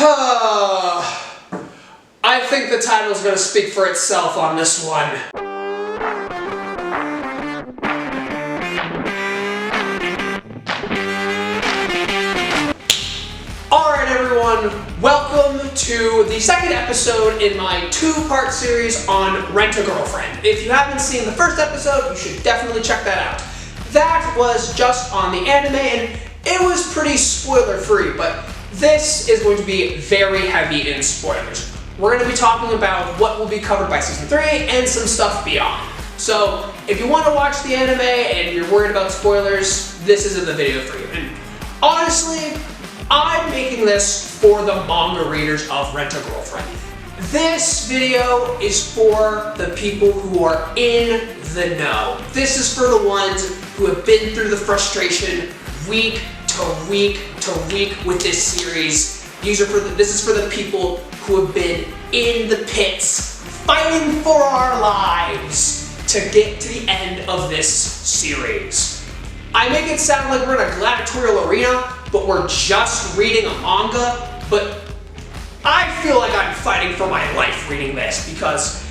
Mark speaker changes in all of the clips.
Speaker 1: I think the title is going to speak for itself on this one. Alright everyone, welcome to the second episode in my two-part series on Rant-a-Girlfriend. If you haven't seen the first episode, you should definitely check that out. That was just on the anime and it was pretty spoiler-free, but this is going to be very heavy in spoilers. We're going to be talking about what will be covered by Season 3 and some stuff beyond. So, if you want to watch the anime and you're worried about spoilers, this isn't the video for you. And honestly, I'm making this for the manga readers of Rant-a-Girlfriend. This video is for the people who are in the know. This is for the ones who have been through the frustration week to week to week with this series. This is for the people who have been in the pits, fighting for our lives to get to the end of this series. I make it sound like we're in a gladiatorial arena, but we're just reading a manga, but I feel like I'm fighting for my life reading this because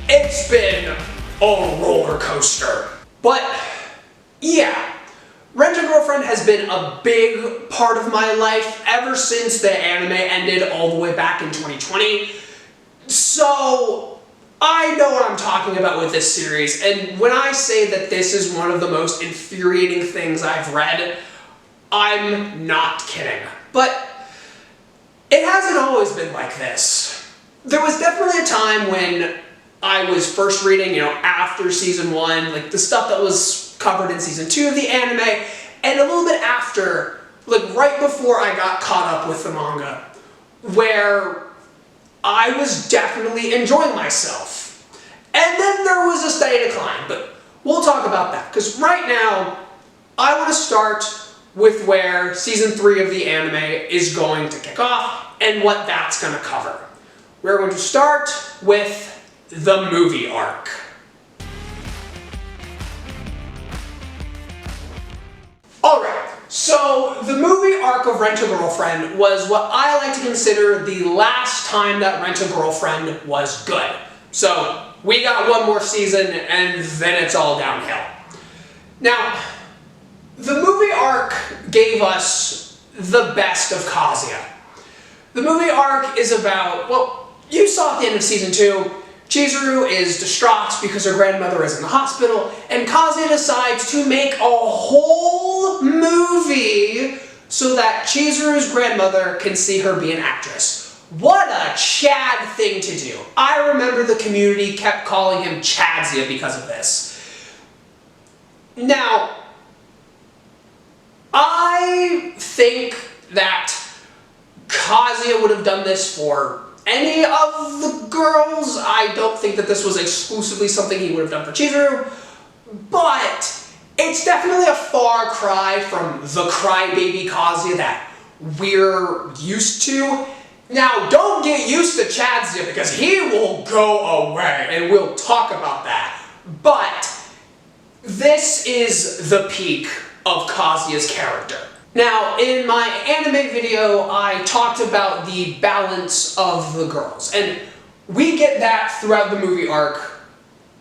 Speaker 1: it's been a roller coaster. But yeah, Rant-a-Girlfriend has been a big part of my life ever since the anime ended all the way back in 2020. So I know what I'm talking about with this series, and when I say that this is one of the most infuriating things I've read, I'm not kidding. But it hasn't always been like this. There was definitely a time when I was first reading, after Season 1, like the stuff that was covered in Season 2 of the anime, and a little bit after, like right before I got caught up with the manga, where I was definitely enjoying myself. And then there was a steady decline, but we'll talk about that, because right now, I want to start with where Season 3 of the anime is going to kick off, and what that's going to cover. We're going to start with the movie arc. Alright, so the movie arc of Rant-a-Girlfriend was what I like to consider the last time that Rant-a-Girlfriend was good. So, we got one more season, and then it's all downhill. Now, the movie arc gave us the best of Kazuya. The movie arc is about, well, you saw at the end of Season 2, Chizuru is distraught because her grandmother is in the hospital, and Kazuya decides to make a whole movie so that Chizuru's grandmother can see her be an actress. What a Chad thing to do. I remember the community kept calling him Chadzia because of this. Now, I think that Kazuya would have done this for any of the girls. I don't think that this was exclusively something he would have done for Chizuru, but it's definitely a far cry from the crybaby Kazuya that we're used to. Now, don't get used to Chadzia because he will go away, and we'll talk about that. But this is the peak of Kazuya's character. Now, in my anime video, I talked about the balance of the girls, and we get that throughout the movie arc,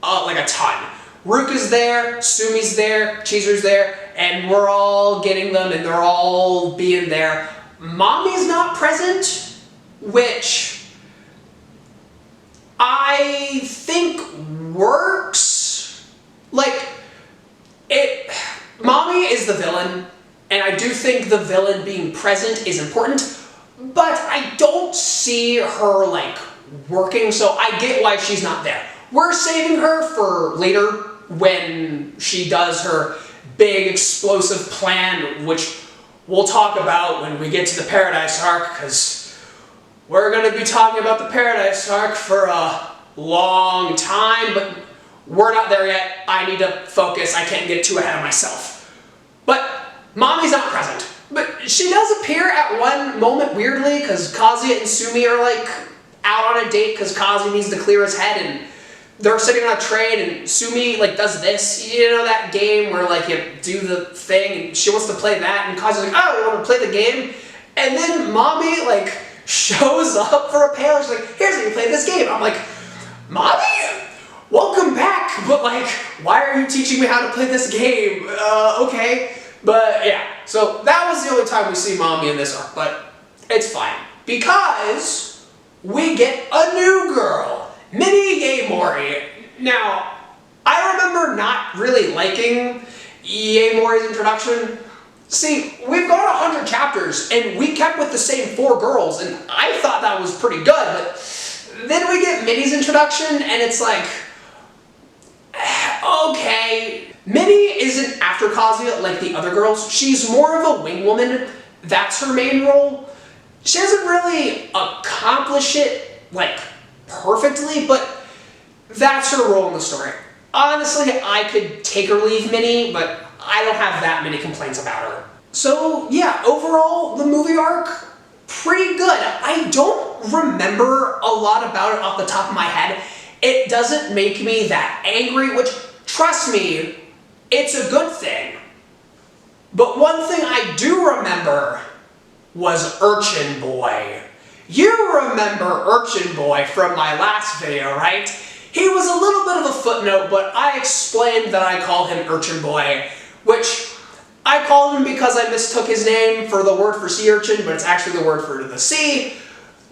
Speaker 1: like a ton. Ruka's there, Sumi's there, Chizuru's there, and we're all getting them, and they're all being there. Mommy's not present, which I think works. Like, Mommy is the villain, and I do think the villain being present is important, but I don't see her, working, so I get why she's not there. We're saving her for later when she does her big explosive plan, which we'll talk about when we get to the Paradise arc, because we're going to be talking about the Paradise arc for a long time, but we're not there yet. I need to focus. I can't get too ahead of myself. But Mommy's not present. But she does appear at one moment weirdly, because Kazuya and Sumi are out on a date because Kazuya needs to clear his head, and they're sitting on a train, and Sumi does this, that game where you do the thing, and she wants to play that, and Kazuya's oh, you want to play the game? And then Mommy shows up for a panel. She's like, here's how you play this game. I'm like, Mommy? Welcome back, but like, why are you teaching me how to play this game? Okay. But yeah, so that was the only time we see Mommy in this arc, but it's fine. Because we get a new girl, Minnie Yaemori. Now, I remember not really liking Yaemori's introduction. See, we've gone 100 chapters, and we kept with the same 4 girls, and I thought that was pretty good, but then we get Minnie's introduction, and it's like, okay. Minnie isn't after Kazuya like the other girls. She's more of a wing woman. That's her main role. She doesn't really accomplish it, like, perfectly, but that's her role in the story. Honestly, I could take or leave Minnie, but I don't have that many complaints about her. So, yeah, overall, the movie arc, pretty good. I don't remember a lot about it off the top of my head. It doesn't make me that angry, which, trust me, it's a good thing. But one thing I do remember was Urchin Boy. You remember Urchin Boy from my last video, right? He was a little bit of a footnote, but I explained that I call him Urchin Boy, which I called him because I mistook his name for the word for sea urchin, but it's actually the word for the sea.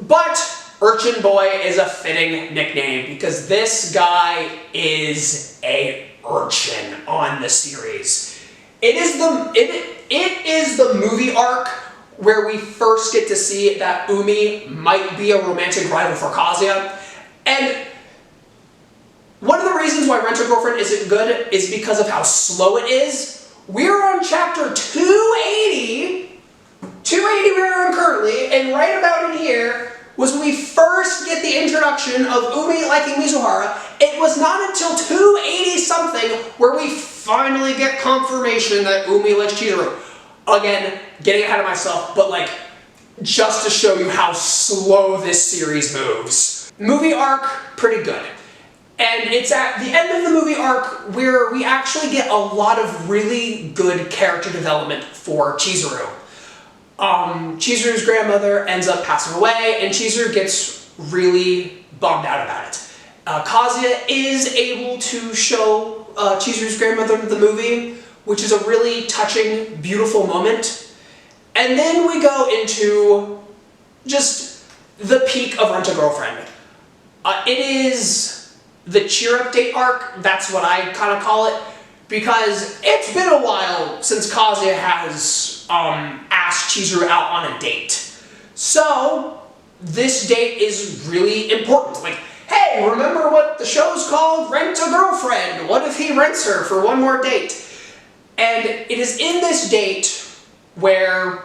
Speaker 1: But Urchin Boy is a fitting nickname because this guy is a urchin on the series. It is the movie arc where we first get to see that Umi might be a romantic rival for Kazuya. And one of the reasons why Rant-a-Girlfriend isn't good is because of how slow it is. We're on chapter 280 we're on currently, and right about in here was when we first get the introduction of Umi liking Mizuhara. It was not until 280 something where we finally get confirmation that Umi likes Chizuru. Again, getting ahead of myself, but like, just to show you how slow this series moves. Movie arc, pretty good. And it's at the end of the movie arc where we actually get a lot of really good character development for Chizuru. Chizuru's grandmother ends up passing away, and Chizuru gets really bummed out about it. Kazuya is able to show Chizuru's grandmother the movie, which is a really touching, beautiful moment. And then we go into just the peak of Rant-a-Girlfriend. It is the cheer update arc, that's what I kind of call it, because it's been a while since Kazuya has asked Chizuru out on a date. So, this date is really important. Like, hey, remember what the show's called? Rent-a-Girlfriend. What if he rents her for one more date? And it is in this date where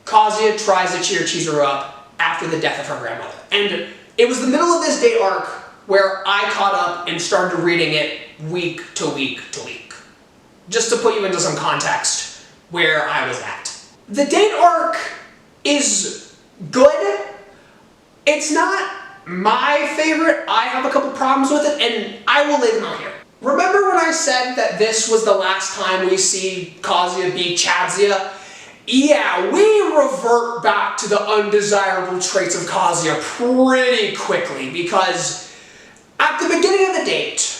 Speaker 1: Kazuya tries to cheer Chizuru up after the death of her grandmother. And it was the middle of this date arc where I caught up and started reading it week to week to week. Just to put you into some context where I was at. The date arc is good. It's not my favorite. I have a couple problems with it, and I will lay them out here. Remember when I said that this was the last time we see Kazuya beat Chazuya? Yeah, we revert back to the undesirable traits of Kazuya pretty quickly, because at the beginning of the date,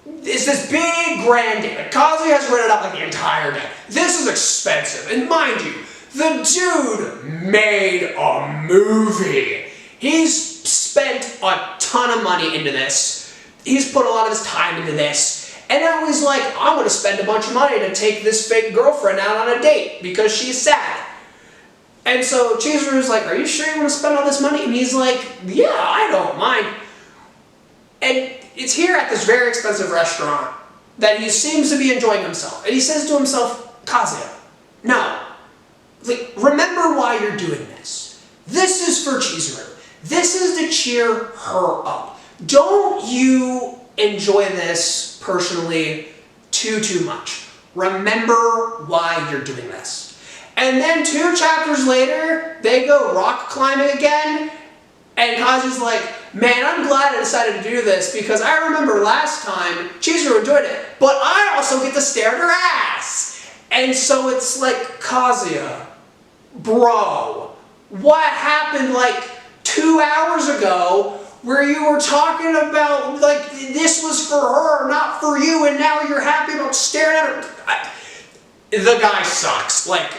Speaker 1: it's this big grand date. Kazuya has rented out like the entire day. This is expensive, and mind you, the dude made a movie. He's spent a ton of money into this. He's put a lot of his time into this. And now he's like, I'm gonna spend a bunch of money to take this fake girlfriend out on a date because she's sad. And so Chizuru's like, are you sure you wanna spend all this money? And he's like, yeah, I don't mind. And it's here at this very expensive restaurant that he seems to be enjoying himself. And he says to himself, Kazuya, no. Like, remember why you're doing this. This is for Chizuru. This is to cheer her up. Don't you enjoy this personally too much. Remember why you're doing this. And then 2 chapters later, they go rock climbing again, and Kazuya's like, man, I'm glad I decided to do this because I remember last time Chizuru enjoyed it, but I also get to stare at her ass. And so it's like, Kazuya, bro, what happened like 2 hours ago where you were talking about like this was for her, not for you, and now you're happy about staring at her. The guy sucks. Like,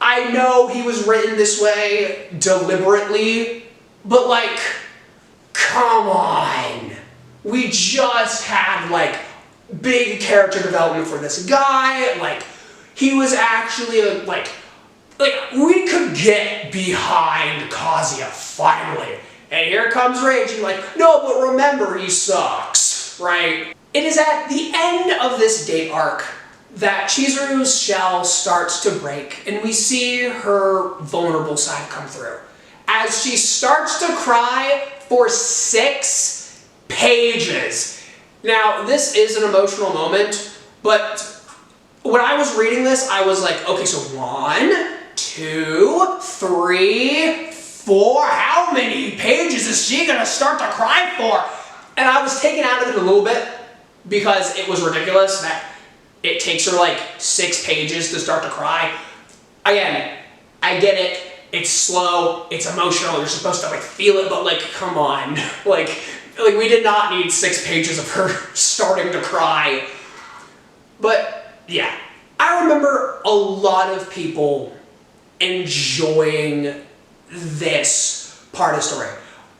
Speaker 1: I know he was written this way deliberately, but like, come on. We just had like big character development for this guy. Like, he was actually like we could get behind Kazuya finally. And here comes Reiji like, no, but remember, he sucks, right? It is at the end of this date arc that Chizuru's shell starts to break, and we see her vulnerable side come through. As she starts to cry for 6 pages. Now, this is an emotional moment, but when I was reading this, I was like, okay, so 1, 2, 3, 4, how many pages is she gonna start to cry for? And I was taken out of it a little bit because it was ridiculous that it takes her like 6 pages to start to cry. Again, I get it, it's slow, it's emotional, you're supposed to like feel it, but like, come on. Like we did not need 6 pages of her starting to cry. But yeah, I remember a lot of people enjoying this part of the story.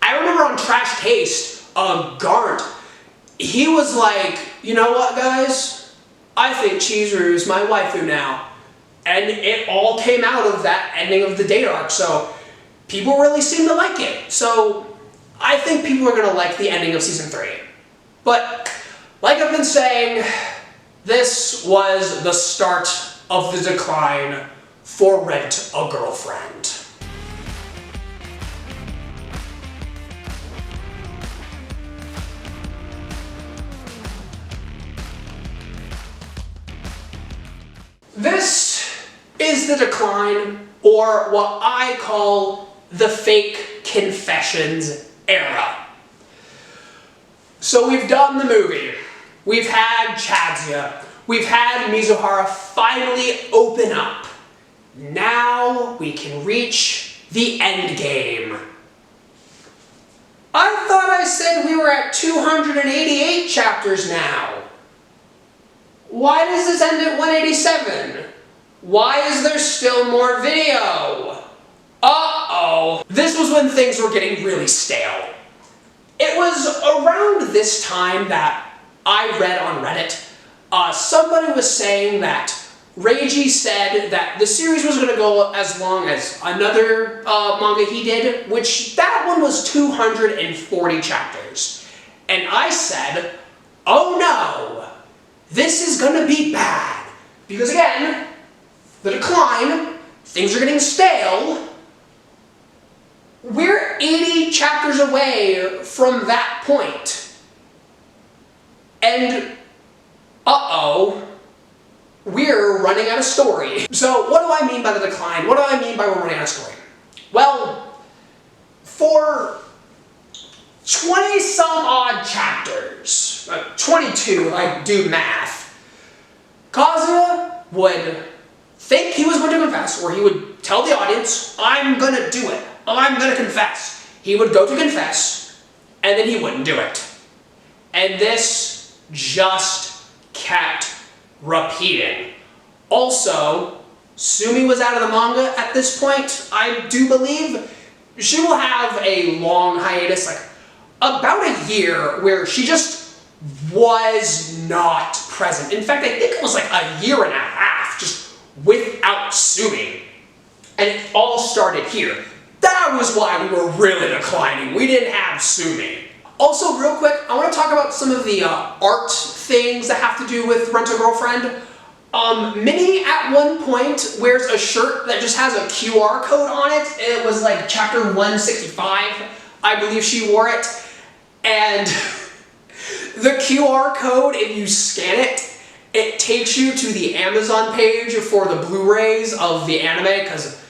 Speaker 1: I remember on Trash Taste, Garnt, he was like, you know what, guys? I think Chizuru's my waifu now. And it all came out of that ending of the date arc, so people really seem to like it. So I think people are gonna like the ending of season 3. But like I've been saying, this was the start of the decline for Rent-a-Girlfriend. This is the decline, or what I call the fake confessions era. So we've done the movie, we've had Chazuya, we've had Mizuhara finally open up. Now we can reach the end game. I thought I said we were at 288 chapters now. Why does this end at 187? Why is there still more video? Uh-oh. This was when things were getting really stale. It was around this time that I read on Reddit, somebody was saying that Reiji said that the series was going to go as long as another manga he did, which that one was 240 chapters. And I said, oh no, this is going to be bad. Because again, the decline, things are getting stale. We're 80 chapters away from that point. And, uh-oh, we're running out of story. So what do I mean by the decline? What do I mean by we're running out of story? Well, for 20 some odd chapters, 22, I do math, Kazuya would think he was going to confess, or he would tell the audience, I'm gonna do it, I'm gonna confess. He would go to confess, and then he wouldn't do it. And this just kept repeating. Also, Sumi was out of the manga at this point, I do believe. She will have a long hiatus, like about a year, where she just was not present. In fact, I think it was like a year and a half just without Sumi. And it all started here. That was why we were really declining. We didn't have Sumi. Also, real quick, I want to talk about some of the art things that have to do with Rent-a-Girlfriend. Minnie at one point wears a shirt that just has a QR code on it. It was like chapter 165, I believe she wore it. And the QR code, if you scan it, it takes you to the Amazon page for the Blu-rays of the anime, because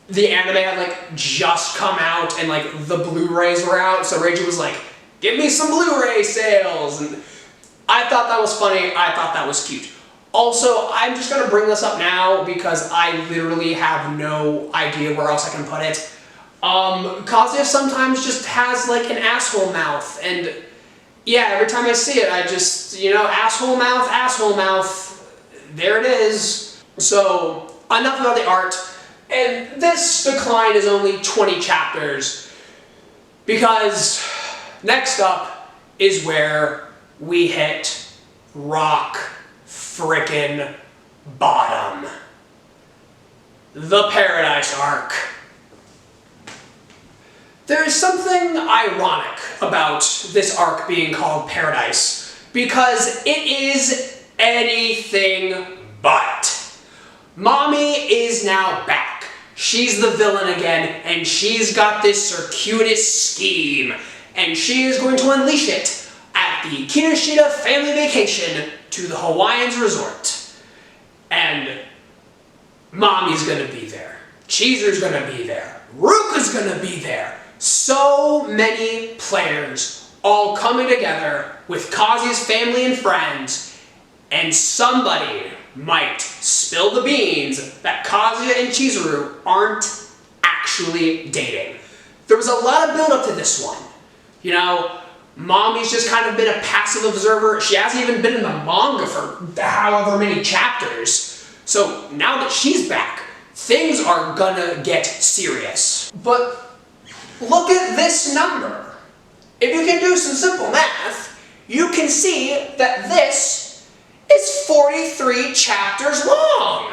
Speaker 1: the anime had like just come out and like the Blu-rays were out, so Reiji was like, give me some Blu-ray sales, and I thought that was funny, I thought that was cute. Also, I'm just gonna bring this up now because I literally have no idea where else I can put it. Kazuya sometimes just has like an asshole mouth, and yeah, every time I see it, I just, asshole mouth, there it is. So, enough about the art, and this decline is only 20 chapters, because next up is where we hit rock frickin' bottom. The Paradise Arc. There is something ironic about this arc being called Paradise, because it is anything but. Mommy is now back. She's the villain again, and she's got this circuitous scheme, and she is going to unleash it at the Kinoshita family vacation to the Hawaiians resort. And Mommy's gonna be there. Cheezer's gonna be there. Ruka's gonna be there. So many players all coming together with Kazuya's family and friends, and somebody might spill the beans that Kazuya and Chizuru aren't actually dating. There was a lot of build-up to this one. Mommy's just kind of been a passive observer. She hasn't even been in the manga for however many chapters. So now that she's back, things are gonna get serious. But look at this number. If you can do some simple math, you can see that this is 43 chapters long.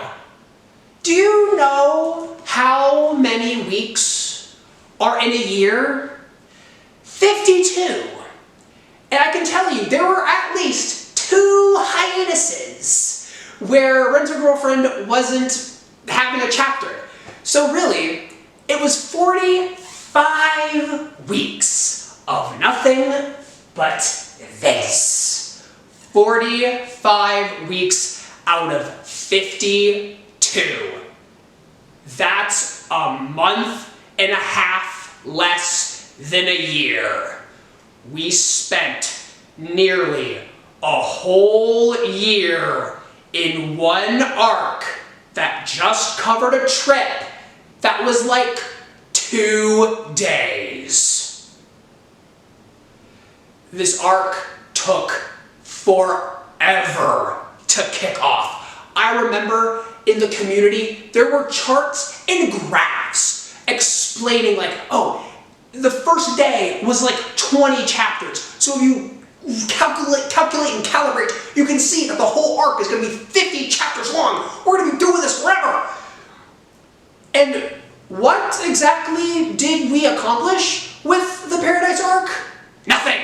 Speaker 1: Do you know how many weeks are in a year? 52. And I can tell you, there were at least 2 hiatuses where Rent-a-Girlfriend wasn't having a chapter. So really, it was 45 weeks of nothing but this. 45 weeks out of 52. That's a month and a half less than a year. We spent nearly a whole year in one arc that just covered a trip that was like 2 days. This arc took forever to kick off. I remember in the community, there were charts and graphs explaining the first day was like 20 chapters. So if you calculate and calibrate, you can see that the whole arc is going to be 50 chapters long. We're going to be doing this forever. And what exactly did we accomplish with the Paradise arc? Nothing.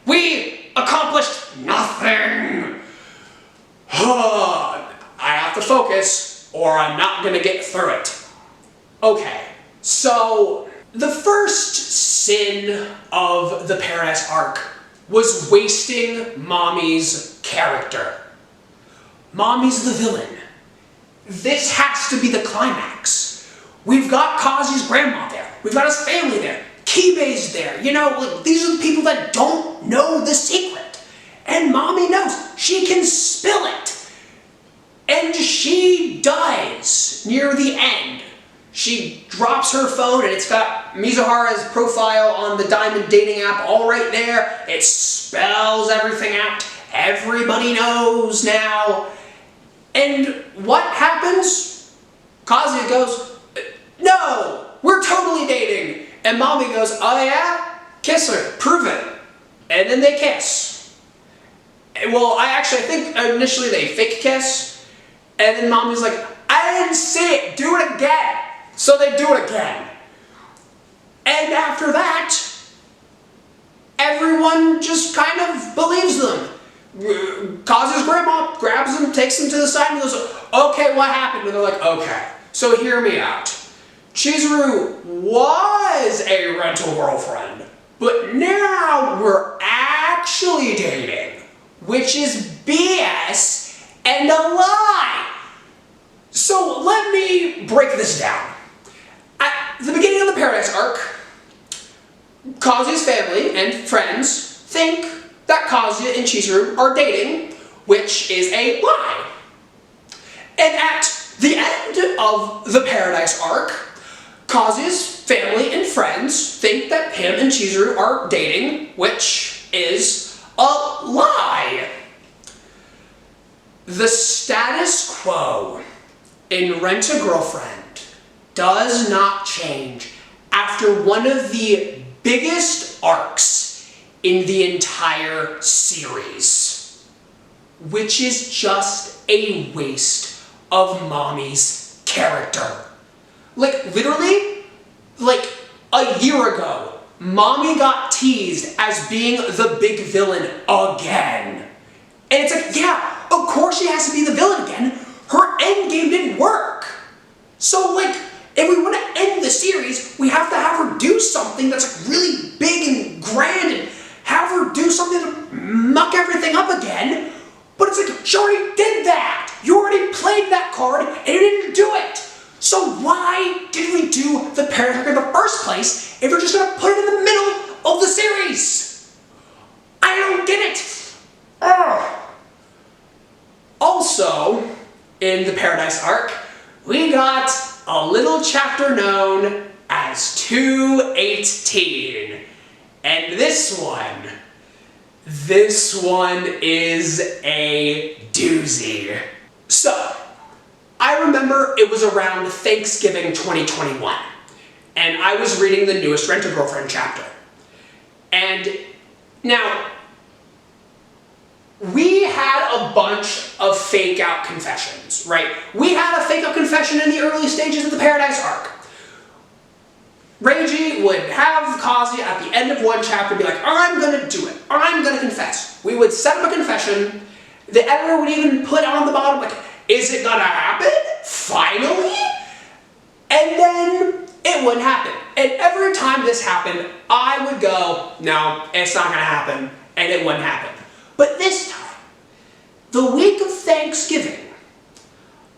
Speaker 1: We accomplished nothing. I have to focus or I'm not going to get through it. Okay, so the first sin of the Paradise arc was wasting Mommy's character. Mommy's the villain. This has to be the climax. We've got Kazu's grandma there. We've got his family there. Kibei's there. These are the people that don't know the secret. And Mommy knows. She can spill it. And she dies near the end. She drops her phone and it's got Mizuhara's profile on the Diamond dating app all right there. It spells everything out. Everybody knows now. And what happens? Kazuya goes, "No, we're totally dating." And Mommy goes, "Oh yeah? Kiss her, prove it." And then they kiss. Well, I think initially they fake kiss. And then Mommy's like, "I didn't see it, do it again." So they do it again. And after that, everyone just kind of believes them. Kazu's grandma grabs him, takes him to the side and goes, "Okay, what happened?" And they're like, "Okay, so hear me out. Chizuru was a rental girlfriend, but now we're actually dating, which is BS and a lie." So let me break this down. At the beginning of the Paradise arc, Kazuya's family and friends think that Kazuya and Chizuru are dating, which is a lie. And at the end of the Paradise arc, Kazuya's family and friends think that him and Chizuru are dating, which is a lie. The status quo in Rent-a-Girlfriend does not change after one of the biggest arcs in the entire series, which is just a waste of Mommy's character. Like, literally, like, a year ago, Mommy got teased as being the big villain again. And it's like, yeah, of course she has to be the villain again. Her endgame didn't work. So, like, if we want to end the series, we have to have her do something that's, like, really big and grand and have her do something to muck everything up again. But it's like, she already did that. You already played that card and you didn't do it. So why did we do the parent arc in the first place if we're just going to put it in the middle of the series? I don't get it. Ugh. Also, in the Paradise arc, we got a little chapter known as 218. And this one is a doozy. So, I remember it was around Thanksgiving 2021, and I was reading the newest Rent-a-Girlfriend chapter. And now, we had a bunch of fake-out confessions, right? We had a fake-out confession in the early stages of the Paradise arc. Reiji would have Kazuya at the end of one chapter be like, I'm gonna do it. I'm gonna confess. We would set up a confession. The editor would even put on the bottom, like, is it gonna happen? Finally? And then it wouldn't happen. And every time this happened, I would go, no, it's not gonna happen. And it wouldn't happen. But this time, the week of Thanksgiving,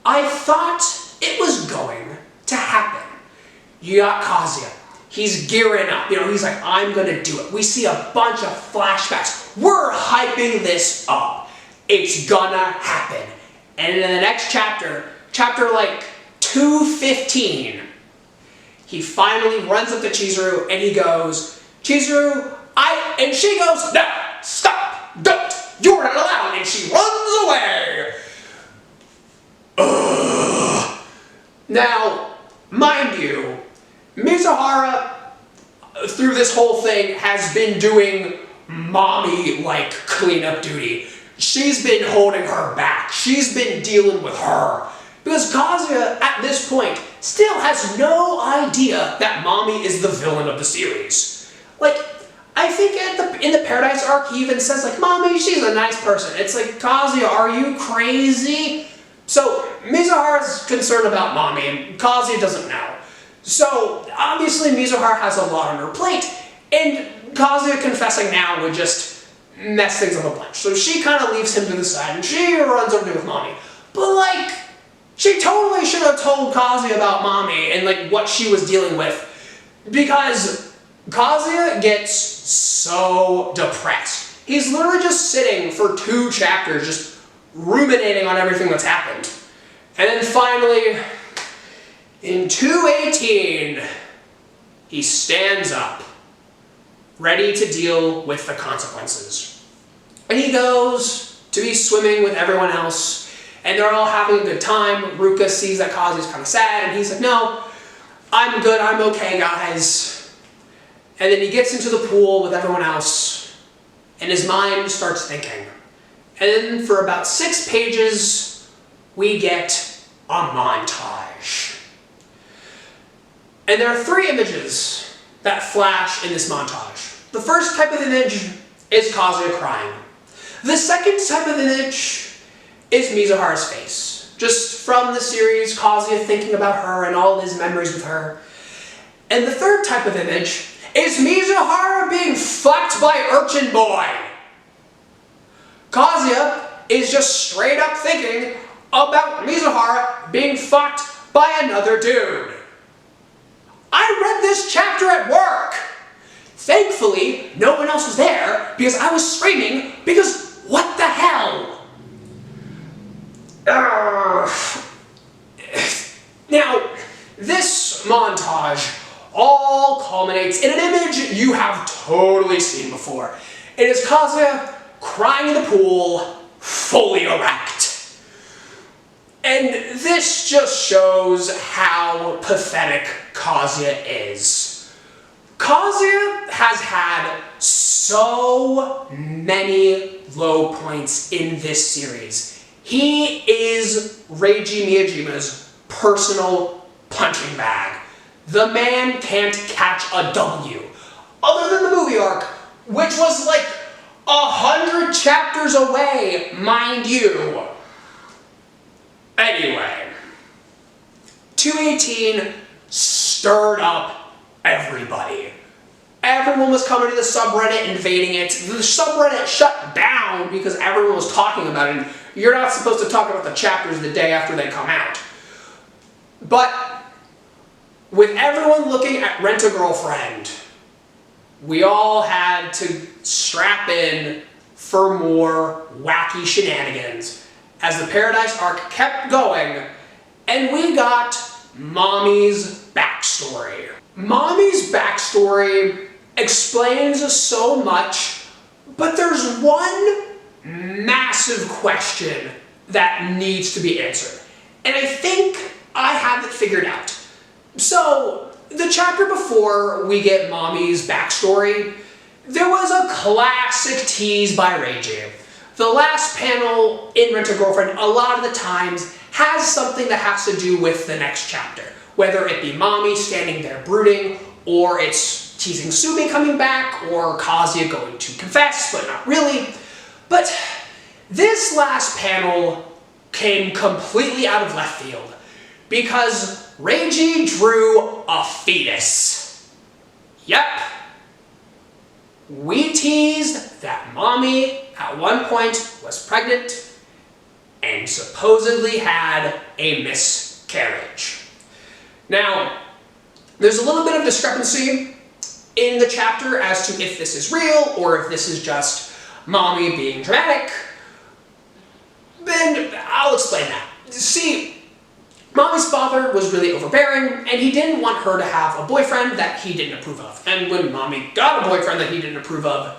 Speaker 1: I thought it was going to happen. You got Kazuya. He's gearing up. You know, he's like, I'm gonna do it. We see a bunch of flashbacks. We're hyping this up. It's gonna happen. And in the next chapter like 215, he finally runs up to Chizuru and he goes, Chizuru, and she goes, no, stop, don't, you're not allowed, and she runs away. Ugh. Now, mind you, Mizuhara, through this whole thing, has been doing mommy-like cleanup duty. She's been holding her back. She's been dealing with her. Because Kazuya, at this point, still has no idea that Mommy is the villain of the series. Like, I think in the Paradise arc, he even says, like, Mommy, she's a nice person. It's like, Kazuya, are you crazy? So, Mizuhara's concerned about Mommy, and Kazuya doesn't know. So, obviously, Mizuhara has a lot on her plate, and Kazuya confessing now would just mess things up a bunch. So she kind of leaves him to the side, and she runs over to with Mommy. But, like, she totally should have told Kazuya about Mommy and, like, what she was dealing with. Because Kazuya gets so depressed. He's literally just sitting for 2 chapters, just ruminating on everything that's happened. And then finally, in 218, he stands up, ready to deal with the consequences. And he goes to be swimming with everyone else, and they're all having a good time. Ruka sees that Kazuya's kind of sad, and he's like, no, I'm good, I'm okay, guys. And then he gets into the pool with everyone else, and his mind starts thinking. And then for about 6 pages, we get a montage. And there are 3 images that flash in this montage. The first type of image is Kazuya crying. The second type of image is Mizuhara's face. Just from the series, Kazuya thinking about her and all his memories with her. And the third type of image is Mizuhara being fucked by Urchin Boy. Kazuya is just straight up thinking about Mizuhara being fucked by another dude. I read this chapter at work. Thankfully, no one else was there because I was screaming because what the hell? Now, this montage all culminates in an image you have totally seen before. It is Kazuya crying in the pool, fully erect. And this just shows how pathetic Kazuya is. Kazuya has had so many low points in this series. He is Reiji Miyajima's personal punching bag. The man can't catch a W. Other than the movie arc, which was like 100 chapters away, mind you. Anyway, 218 stirred up everybody. Everyone was coming to the subreddit, invading it. The subreddit shut down because everyone was talking about it. And you're not supposed to talk about the chapters the day after they come out. But with everyone looking at Rant-a-Girlfriend, we all had to strap in for more wacky shenanigans as the Paradise arc kept going, and we got Mommy's backstory. Mommy's backstory explains so much, but there's one massive question that needs to be answered. And I think I have it figured out. So, the chapter before we get Mommy's backstory, there was a classic tease by Reiji. The last panel in Rant-a-Girlfriend, a lot of the times, has something that has to do with the next chapter. Whether it be Mommy standing there brooding, or it's teasing Sumi coming back, or Kazuya going to confess, but not really. But this last panel came completely out of left field, because Reiji drew a fetus. Yep. We teased that Mommy, at one point, was pregnant and supposedly had a miscarriage. Now, there's a little bit of discrepancy in the chapter as to if this is real or if this is just Mommy being dramatic. And I'll explain that. See, Mommy's father was really overbearing, and he didn't want her to have a boyfriend that he didn't approve of. And when Mommy got a boyfriend that he didn't approve of,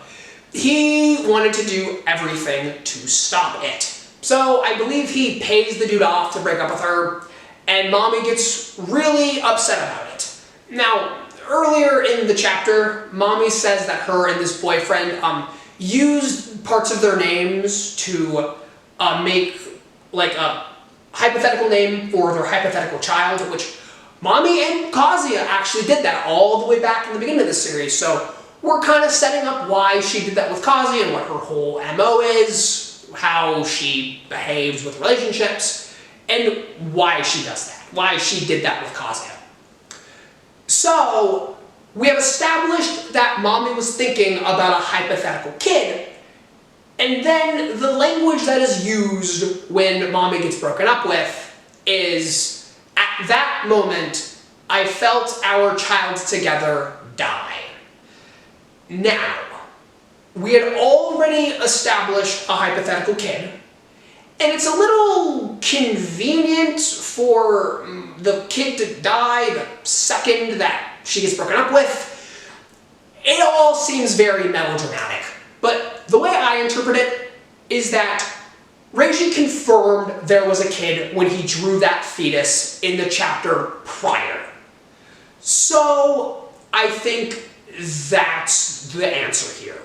Speaker 1: he wanted to do everything to stop it. So I believe he pays the dude off to break up with her, and Mommy gets really upset about it. Now, earlier in the chapter, Mommy says that her and this boyfriend used parts of their names to make like a hypothetical name for their hypothetical child, which Mommy and Kazuya actually did that all the way back in the beginning of the series. So we're kind of setting up why she did that with Kazuya and what her whole MO is, how she behaves with relationships, and why she does that, why she did that with Kazuya. So we have established that Mommy was thinking about a hypothetical kid, and then the language that is used when Mommy gets broken up with is, at that moment, I felt our child together die. Now, we had already established a hypothetical kid, and it's a little convenient for the kid to die the second that she gets broken up with. It all seems very melodramatic. But the way I interpret it is that Reiji confirmed there was a kid when he drew that fetus in the chapter prior. So I think that's the answer here.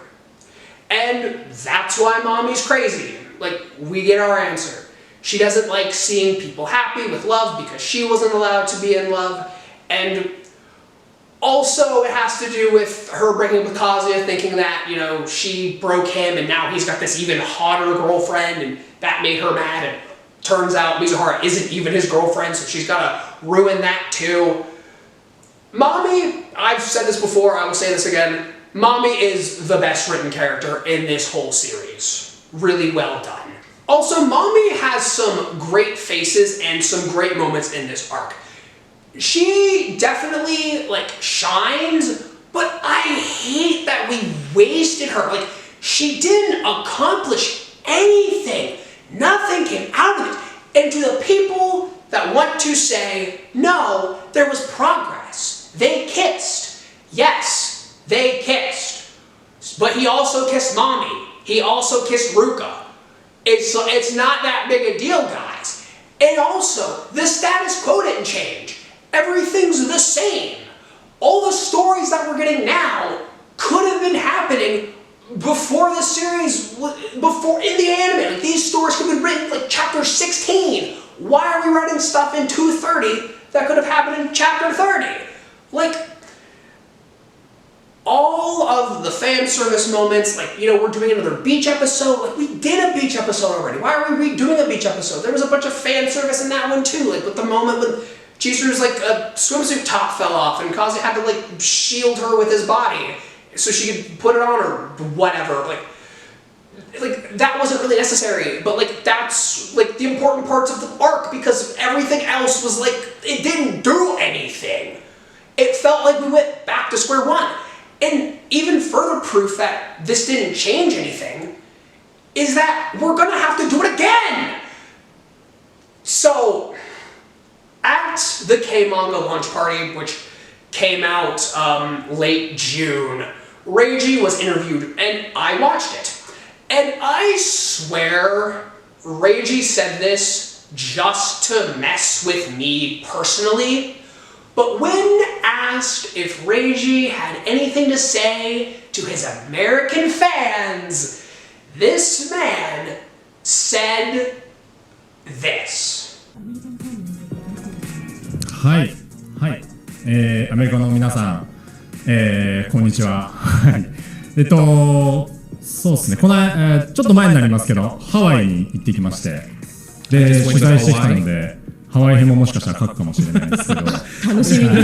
Speaker 1: And that's why Mommy's crazy. Like, we get our answer. She doesn't like seeing people happy with love because she wasn't allowed to be in love. And also, it has to do with her breaking up with Kazuya, thinking that, you know, she broke him and now he's got this even hotter girlfriend, and that made her mad. And turns out Mizuhara isn't even his girlfriend, so she's got to ruin that too. Mommy, I've said this before, I will say this again, Mommy is the best written character in this whole series. Really well done. Also, Mommy has some great faces and some great moments in this arc. She definitely, like, shines, but I hate that we wasted her. Like, she didn't accomplish anything. Nothing came out of it. And to the people that want to say, no, there was progress. They kissed. also kissed Mommy. He also kissed Ruka. It's not that big a deal, guys. And also, the status quo didn't change. Everything's the same. All the stories that we're getting now could have been happening before the series, before in the anime. Like, these stories could have been written like chapter 16. Why are we writing stuff in 230 that could have happened in chapter 30? Like, all of the fan service moments, like, you know, we're doing another beach episode. Like, we did a beach episode already. Why are we redoing a beach episode? There was a bunch of fan service in that one too. Like, with the moment when Chizuru's, like, a swimsuit top fell off and Kazuya had to, like, shield her with his body so she could put it on or whatever. Like that wasn't really necessary, but, like, that's, like, the important parts of the arc, because everything else was, like, it didn't do anything. It felt like we went back to square one. And even further proof that this didn't change anything is that we're gonna have to do it again! So, at the K-Manga launch party, which came out late June, Reiji was interviewed, and I watched it. And I swear, Reiji said this just to mess with me personally. But when asked if Reiji had anything to say to his American fans, this man said this.
Speaker 2: はい、はい、アメリカの皆さん、こんにちは。そうですね、この、ちょっと前になりますけど、ハワイに行ってきまして、で、取材してきたので、ハワイ編ももしかしたら書くかもしれないですけど。楽しみに。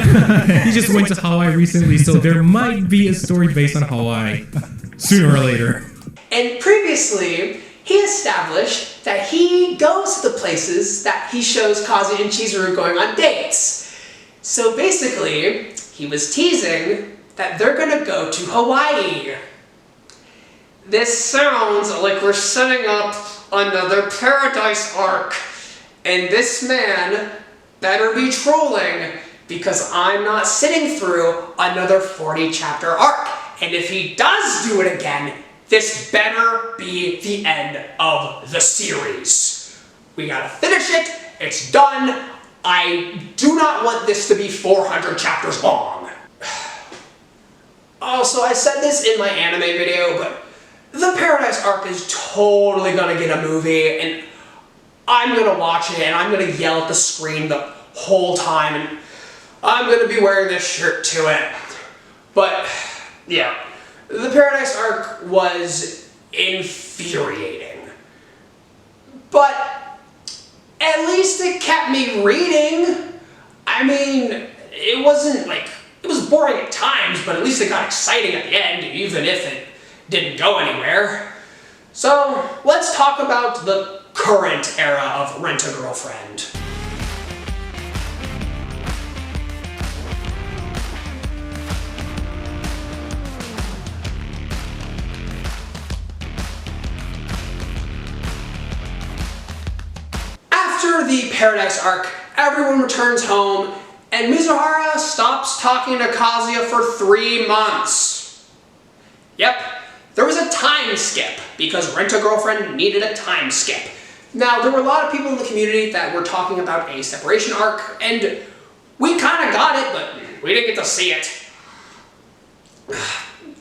Speaker 3: He just went to Hawaii recently, so there might be a story based on Hawaii sooner or later.
Speaker 1: And previously, he established that he goes to the places that he shows Kazuya and Chizuru going on dates. So basically, he was teasing that they're gonna go to Hawaii. This sounds like we're setting up another Paradise arc. And this man better be trolling, because I'm not sitting through another 40 chapter arc. And if he does do it again, this better be the end of the series. We gotta finish it, it's done. I do not want this to be 400 chapters long. Also, I said this in my anime video, but the Paradise arc is totally gonna get a movie, and I'm gonna watch it, and I'm gonna yell at the screen the whole time, and I'm gonna be wearing this shirt to it. But, yeah, the Paradise arc was infuriating. But at least it kept me reading. I mean, it wasn't like, it was boring at times, but at least it got exciting at the end, even if it didn't go anywhere. So, let's talk about the current era of Rent-a-Girlfriend. After the Paradise arc, everyone returns home, and Mizuhara stops talking to Kazuya for 3 months. Yep, there was a time skip, because Rent-a-Girlfriend needed a time skip. Now, there were a lot of people in the community that were talking about a separation arc, and we kind of got it, but we didn't get to see it.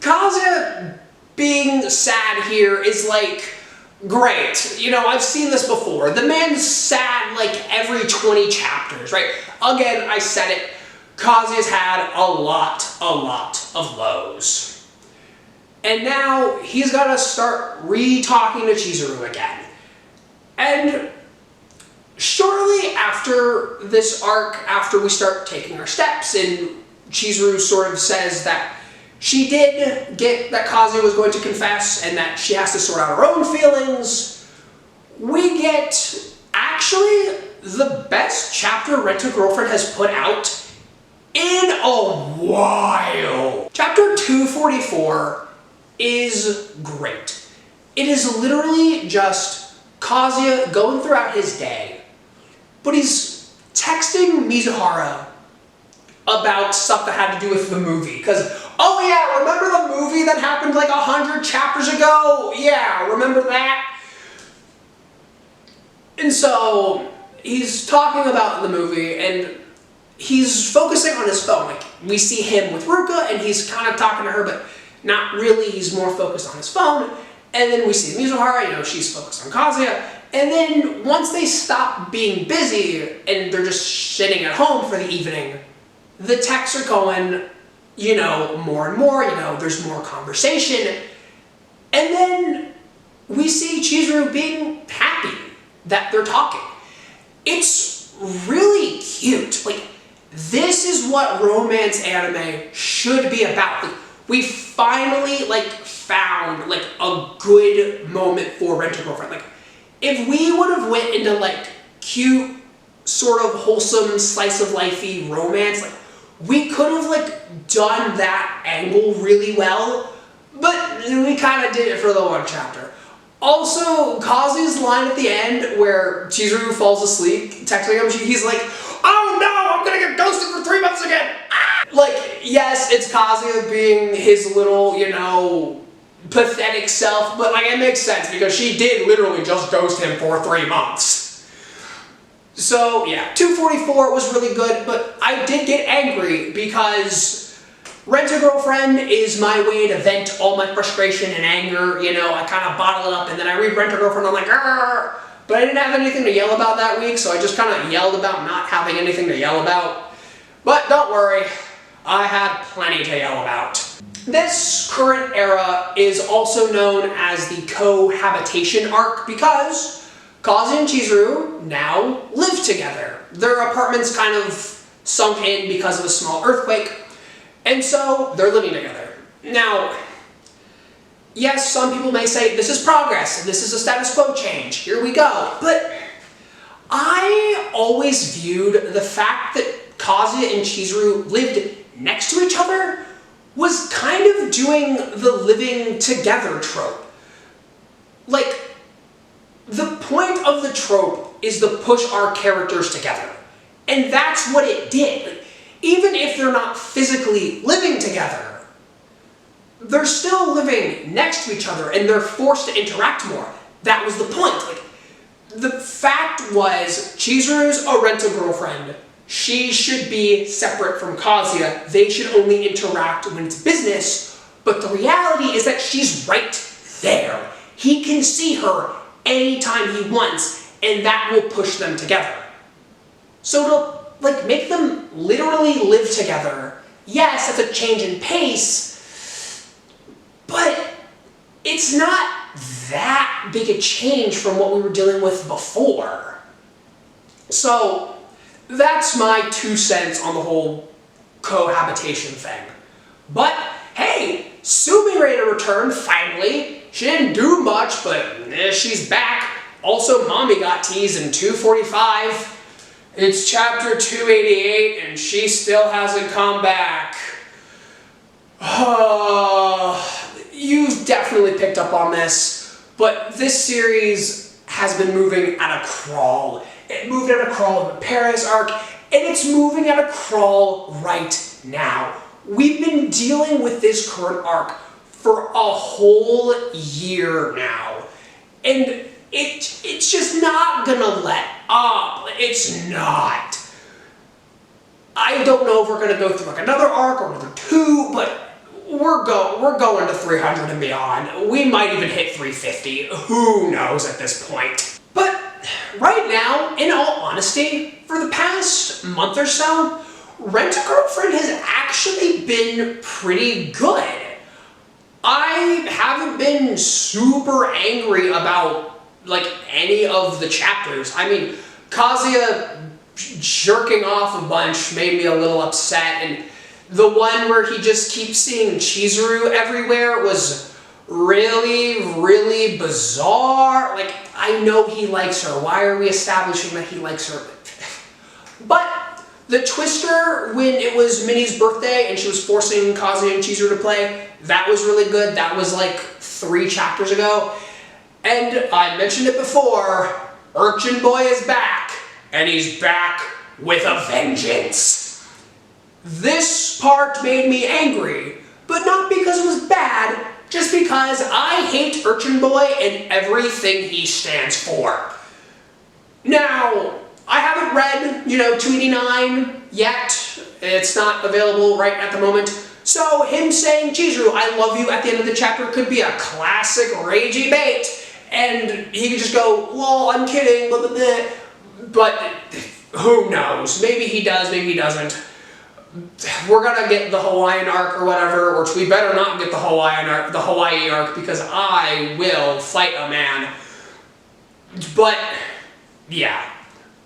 Speaker 1: Kazuya being sad here is like, great. You know, I've seen this before. The man's sad like every 20 chapters, right? Again, I said it. Kazuya's had a lot of lows. And now he's got to start re-talking to Chizuru again. And shortly after this arc, after we start taking our steps, and Chizuru sort of says that she did get that Kazuya was going to confess and that she has to sort out her own feelings, we get actually the best chapter Rent-a-Girlfriend has put out in a while. Chapter 244 is great. It is literally just Kazuya going throughout his day, but he's texting Mizuhara about stuff that had to do with the movie, because, oh oh yeah, remember the movie that happened like 100 chapters ago? Yeah, remember that? And so he's talking about the movie and he's focusing on his phone. Like, we see him with Ruka and he's kind of talking to her, but not really. He's more focused on his phone. And then we see Mizuhara, you know, she's focused on Kazuya. And then once they stop being busy and they're just sitting at home for the evening, the texts are going, you know, more and more, you know, there's more conversation. And then we see Chizuru being happy that they're talking. It's really cute. Like, this is what romance anime should be about. Like, we finally, like, found, like, a good moment for Rent-a-Girlfriend. Like, if we would have went into, like, cute, sort of wholesome, slice-of-life-y romance, like, we could have, like, done that angle really well, but we kind of did it for the one chapter. Also, Kazu's line at the end where Chizuru falls asleep texting him, he's like, oh no, I'm gonna get ghosted for 3 months again! Ah! Like, yes, it's Kazuya being his little, you know, pathetic self, but like, it makes sense because she did literally just ghost him for 3 months. So yeah, 244 was really good, but I did get angry because Rent-a-Girlfriend is my way to vent all my frustration and anger. You know, I kind of bottle it up and then I read Rent-a-Girlfriend and I'm like, argh! But I didn't have anything to yell about that week, so I just kind of yelled about not having anything to yell about. But don't worry, I had plenty to yell about. This current era is also known as the cohabitation arc because Kazu and Chizuru now live together. Their apartments kind of sunk in because of a small earthquake, and so they're living together. Now, yes, some people may say this is progress, and this is a status quo change, here we go, but I always viewed the fact that Kazuya and Chizuru lived next to each other was kind of doing the living together trope. Like, the point of the trope is to push our characters together. And that's what it did. Like, even if they're not physically living together, they're still living next to each other and they're forced to interact more. That was the point. Like, the fact was, Chizuru's a Rent-a-Girlfriend. She should be separate from Kazuya. They should only interact when it's business. But the reality is that she's right there. He can see her anytime he wants, and that will push them together. So to, like, make them literally live together, yes, that's a change in pace, but it's not that big a change from what we were dealing with before. So that's my 2 cents on the whole cohabitation thing. But hey, Sumire to return finally. She didn't do much, but she's back. Also, Mommy got teased in 245. It's chapter 288, and she still hasn't come back. You've definitely picked up on this, but this series has been moving at a crawl. It moved at a crawl in the Paris arc, and it's moving at a crawl right now. We've been dealing with this current arc for a whole year now, and it's just not gonna let up. It's not. I don't know if we're gonna go through like another arc or another 2, but we're going to 300 and beyond. We might even hit 350. Who knows at this point? But right now, in all honesty, for the past month or so, Rent-a-Girlfriend has actually been pretty good. I haven't been super angry about, like, any of the chapters. I mean, Kazuya jerking off a bunch made me a little upset, and the one where he just keeps seeing Chizuru everywhere was really, really bizarre. Like, I know he likes her. Why are we establishing that he likes her? But the twister when it was Minnie's birthday and she was forcing Kazuya and Chizuru to play, that was really good. That was like 3 chapters ago. And I mentioned it before, Urchin Boy is back, and he's back with a vengeance. This part made me angry, but but not because it was bad, just because I hate Urchin Boy and everything he stands for. Now, I haven't read, 289 yet. It's not available right at the moment. So him saying, Chizuru, I love you at the end of the chapter could be a classic ragey bait. And he could just go, lol, I'm kidding, blah, blah, blah. But who knows? Maybe he does, maybe he doesn't. We're gonna get the Hawaiian arc or whatever, which we better not get the Hawaii arc, because I will fight a man. But, yeah.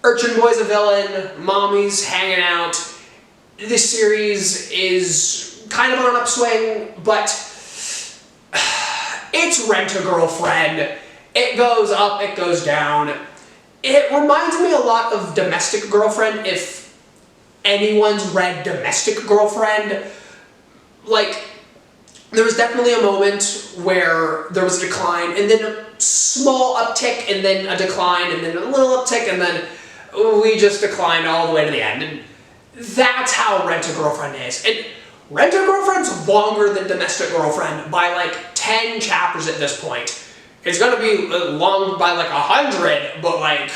Speaker 1: Urchin Boy's a villain, Mommy's hanging out. This series is kind of on an upswing, but it's Rant-a-Girlfriend. It goes up, it goes down. It reminds me a lot of Domestic Girlfriend, if anyone's read Domestic Girlfriend. Like, there was definitely a moment where there was a decline, and then a small uptick, and then a decline, and then a little uptick, and then we just declined all the way to the end. And that's how Rent-a-Girlfriend is. And Rent-a-Girlfriend's longer than Domestic Girlfriend by like 10 chapters at this point. It's gonna be long by like 100, but like,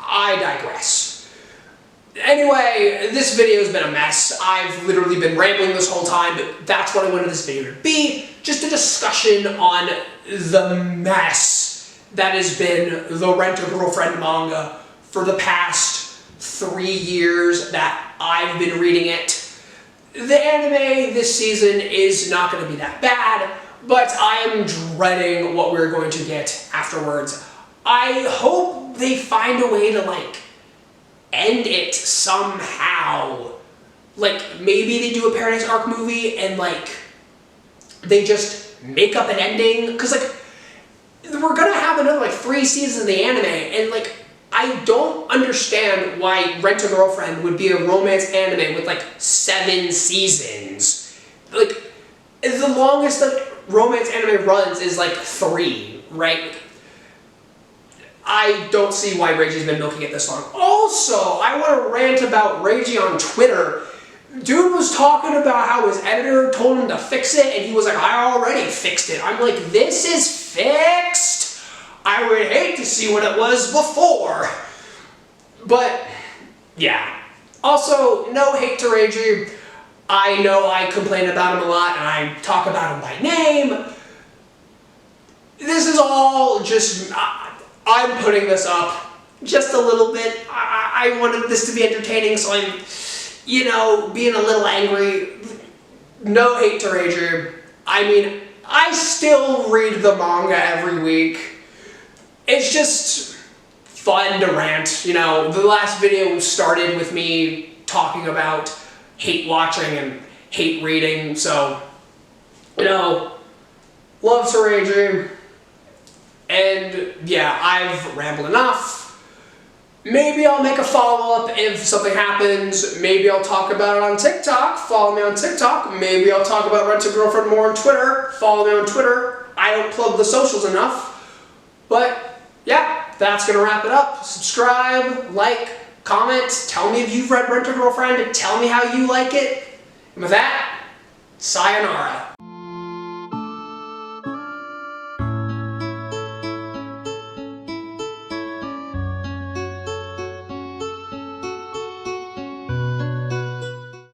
Speaker 1: I digress. Anyway, this video has been a mess. I've literally been rambling this whole time, but that's what I wanted this video to be. Just a discussion on the mess that has been the Rent-a-Girlfriend manga for the past 3 years that I've been reading it. The anime this season is not going to be that bad, but I am dreading what we're going to get afterwards. I hope they find a way to like end it somehow. Like maybe they do a Paradise Arc movie and like they just make up an ending, because like we're gonna have another like 3 seasons of the anime, and like I don't understand why Rent-a-Girlfriend would be a romance anime with like 7 seasons. Like the longest that romance anime runs is like 3, right? I don't see why Reiji's been milking it this long. Also, I want to rant about Reiji on Twitter. Dude was talking about how his editor told him to fix it, and he was like, I already fixed it. I'm like, this is fixed? I would hate to see what it was before. But, yeah. Also, no hate to Reiji. I know I complain about him a lot, and I talk about him by name. This is all just... I'm putting this up just a little bit. I wanted this to be entertaining, so I'm, being a little angry. No hate to Reiji. I mean, I still read the manga every week. It's just fun to rant. The last video started with me talking about hate watching and hate reading, so, love to Reiji. And yeah, I've rambled enough. Maybe I'll make a follow-up if something happens. Maybe I'll talk about it on TikTok. Follow me on TikTok. Maybe I'll talk about Rent-a-Girlfriend more on Twitter. Follow me on Twitter. I don't plug the socials enough. But yeah, that's gonna wrap it up. Subscribe, like, comment. Tell me if you've read Rent-a-Girlfriend. Tell me how you like it. And with that, sayonara.